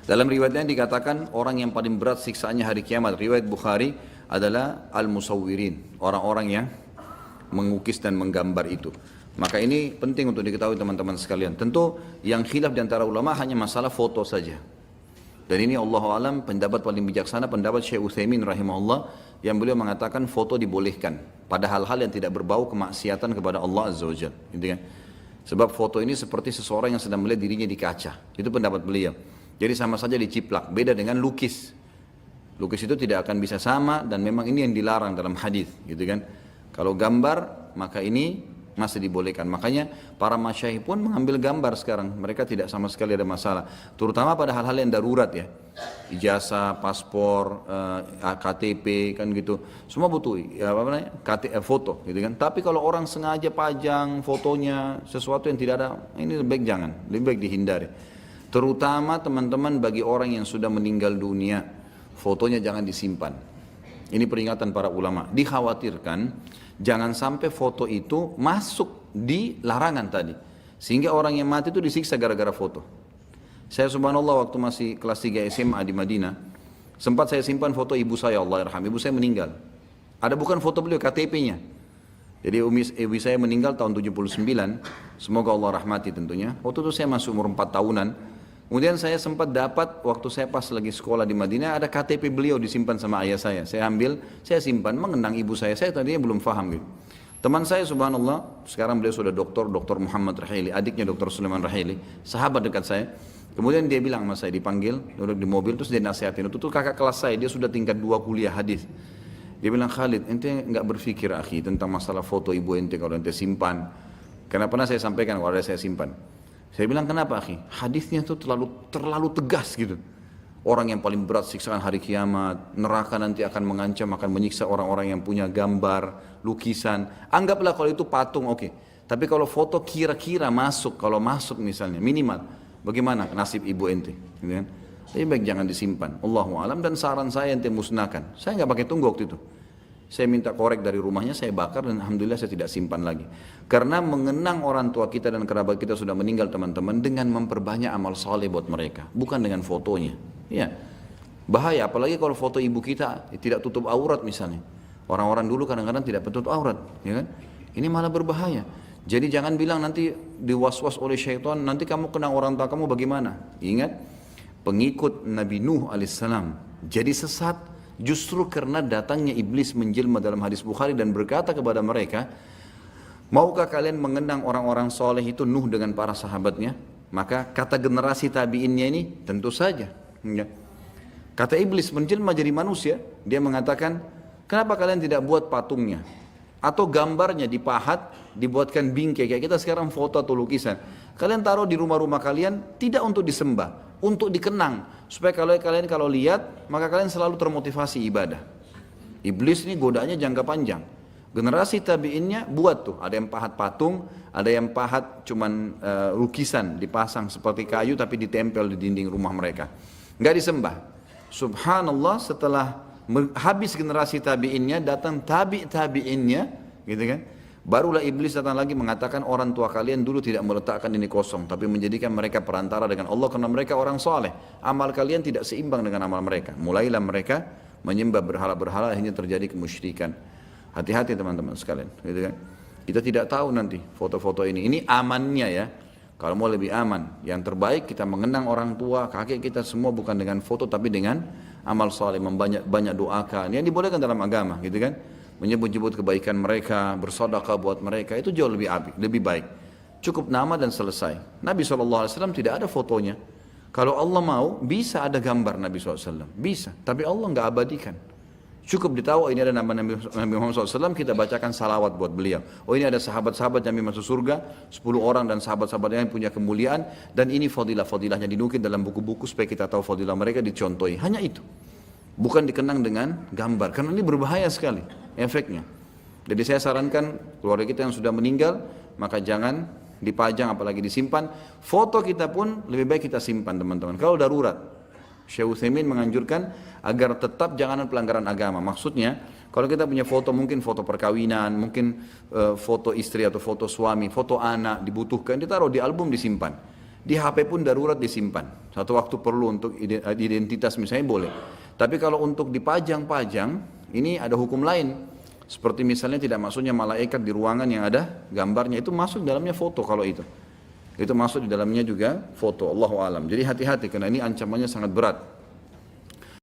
Dalam riwayatnya dikatakan orang yang paling berat siksaannya hari kiamat, riwayat Bukhari, adalah al-musawwirin, orang-orang yang mengukis dan menggambar itu. Maka ini penting untuk diketahui teman-teman sekalian. Tentu yang khilaf di antara ulama hanya masalah foto saja. Dan ini Allahu alam pendapat paling bijaksana, pendapat Syekh Utsaimin rahimahullah, yang beliau mengatakan foto dibolehkan pada hal-hal yang tidak berbau kemaksiatan kepada Allah Azza wa Jalla, gitu kan? Sebab foto ini seperti seseorang yang sedang melihat dirinya di kaca. Itu pendapat beliau. Jadi sama saja diciplak, beda dengan lukis. Lukis itu tidak akan bisa sama dan memang ini yang dilarang dalam hadis, gitu kan? Kalau gambar maka ini masih dibolehkan. Makanya para masyayikh pun mengambil gambar sekarang. Mereka tidak sama sekali ada masalah. Terutama pada hal-hal yang darurat ya. Ijazah, paspor, KTP kan gitu. Semua butuh foto gitu kan. Tapi kalau orang sengaja pajang fotonya sesuatu yang tidak ada, ini lebih baik jangan, lebih baik dihindari. Terutama teman-teman bagi orang yang sudah meninggal dunia, fotonya jangan disimpan. Ini peringatan para ulama. Dikhawatirkan jangan sampai foto itu masuk di larangan tadi. Sehingga orang yang mati itu disiksa gara-gara foto. Saya subhanallah waktu masih kelas 3 SMA di Madinah, sempat saya simpan foto ibu saya, Allah yarham. Ibu saya meninggal. Ada bukan foto beliau, KTP-nya. Jadi ibu saya meninggal tahun 79. Semoga Allah rahmati tentunya. Waktu itu saya masih umur 4 tahunan. Kemudian saya sempat dapat waktu saya pas lagi sekolah di Madinah ada KTP beliau disimpan sama ayah saya. Saya ambil, saya simpan mengenang ibu saya. Saya tadinya belum paham gitu. Teman saya subhanallah, sekarang beliau sudah doktor Muhammad Rahili, adiknya Dr. Sulaiman Rahili, sahabat dekat saya. Kemudian dia bilang sama saya, dipanggil, duduk di mobil, terus dia nasihatin. Itu tuh kakak kelas saya, dia sudah tingkat 2 kuliah hadis. Dia bilang, Khalid, ente enggak berpikir akhi tentang masalah foto ibu ente kalau ente simpan. Karena pernah saya sampaikan kalau ada saya simpan. Saya bilang kenapa akhi? Hadisnya tuh terlalu tegas gitu. Orang yang paling berat siksaan hari kiamat, neraka nanti akan mengancam, akan menyiksa orang-orang yang punya gambar, lukisan. Anggaplah kalau itu patung, oke. Tapi kalau foto kira-kira masuk, kalau masuk misalnya minimal, bagaimana nasib ibu ente? Gitu kan? Lebih baik jangan disimpan. Allahu alam, dan saran saya ente musnahkan. Saya nggak pakai tunggu waktu itu. Saya minta korek dari rumahnya, saya bakar dan alhamdulillah saya tidak simpan lagi. Karena mengenang orang tua kita dan kerabat kita sudah meninggal teman-teman dengan memperbanyak amal saleh buat mereka, bukan dengan fotonya. Ya, bahaya. Apalagi kalau foto ibu kita tidak tutup aurat misalnya. Orang-orang dulu kadang-kadang tidak tutup aurat, ya kan? Ini malah berbahaya. Jadi jangan bilang nanti diwaswas oleh syaitan, nanti kamu kenang orang tua kamu bagaimana? Ingat, pengikut Nabi Nuh alaihissalam jadi sesat. Justru karena datangnya iblis menjelma dalam hadis Bukhari dan berkata kepada mereka, maukah kalian mengenang orang-orang soleh itu Nuh dengan para sahabatnya? Maka kata generasi tabiinnya ini tentu saja. Kata iblis menjelma jadi manusia, dia mengatakan, kenapa kalian tidak buat patungnya? Atau gambarnya dipahat, dibuatkan bingkai, kayak kita sekarang foto atau lukisan. Kalian taruh di rumah-rumah kalian, tidak untuk disembah, untuk dikenang. Supaya kalian kalau lihat, maka kalian selalu termotivasi ibadah. Iblis ini godaannya jangka panjang. Generasi tabiinnya buat tuh, ada yang pahat patung, ada yang pahat cuman lukisan, dipasang seperti kayu tapi ditempel di dinding rumah mereka. Nggak disembah. Subhanallah, setelah habis generasi tabiinnya, datang tabiinnya, gitu kan? Barulah iblis datang lagi mengatakan orang tua kalian dulu tidak meletakkan ini kosong, tapi menjadikan mereka perantara dengan Allah karena mereka orang soleh. Amal kalian tidak seimbang dengan amal mereka. Mulailah mereka menyembah berhala-berhala, akhirnya terjadi kemusyrikan. Hati-hati teman-teman sekalian, gitu kan? Kita tidak tahu nanti foto-foto ini. Ini amannya ya. Kalau mau lebih aman, yang terbaik kita mengenang orang tua, kakek kita semua bukan dengan foto tapi dengan amal soleh, banyak doakan. Yang dibolehkan dalam agama, gitu kan? Menyebut-nyebut kebaikan mereka, bersedekah buat mereka, itu jauh lebih baik. Cukup nama dan selesai. Nabi SAW tidak ada fotonya. Kalau Allah mau, bisa ada gambar Nabi SAW. Bisa, tapi Allah nggak abadikan. Cukup ditahu ini ada nama Nabi Muhammad SAW, kita bacakan salawat buat beliau. Oh ini ada sahabat-sahabat yang masuk surga, 10 orang dan sahabat-sahabat yang punya kemuliaan. Dan ini fadilah-fadilahnya dinukil dalam buku-buku supaya kita tahu fadilah mereka, dicontohi. Hanya itu. Bukan dikenang dengan gambar, karena ini berbahaya sekali efeknya. Jadi saya sarankan keluarga kita yang sudah meninggal, maka jangan dipajang apalagi disimpan. Foto kita pun lebih baik kita simpan teman-teman. Kalau darurat, Syekh Utsaimin menganjurkan agar tetap jangan pelanggaran agama. Maksudnya, kalau kita punya foto, mungkin foto perkawinan, mungkin foto istri atau foto suami, foto anak dibutuhkan, ditaruh di album disimpan. Di HP pun darurat disimpan. Satu waktu perlu untuk identitas misalnya boleh. Tapi kalau untuk dipajang-pajang, ini ada hukum lain. Seperti misalnya tidak masuknya malaikat di ruangan yang ada gambarnya, itu masuk dalamnya foto kalau itu. Itu masuk di dalamnya juga foto, Allahu alam. Jadi hati-hati karena ini ancamannya sangat berat.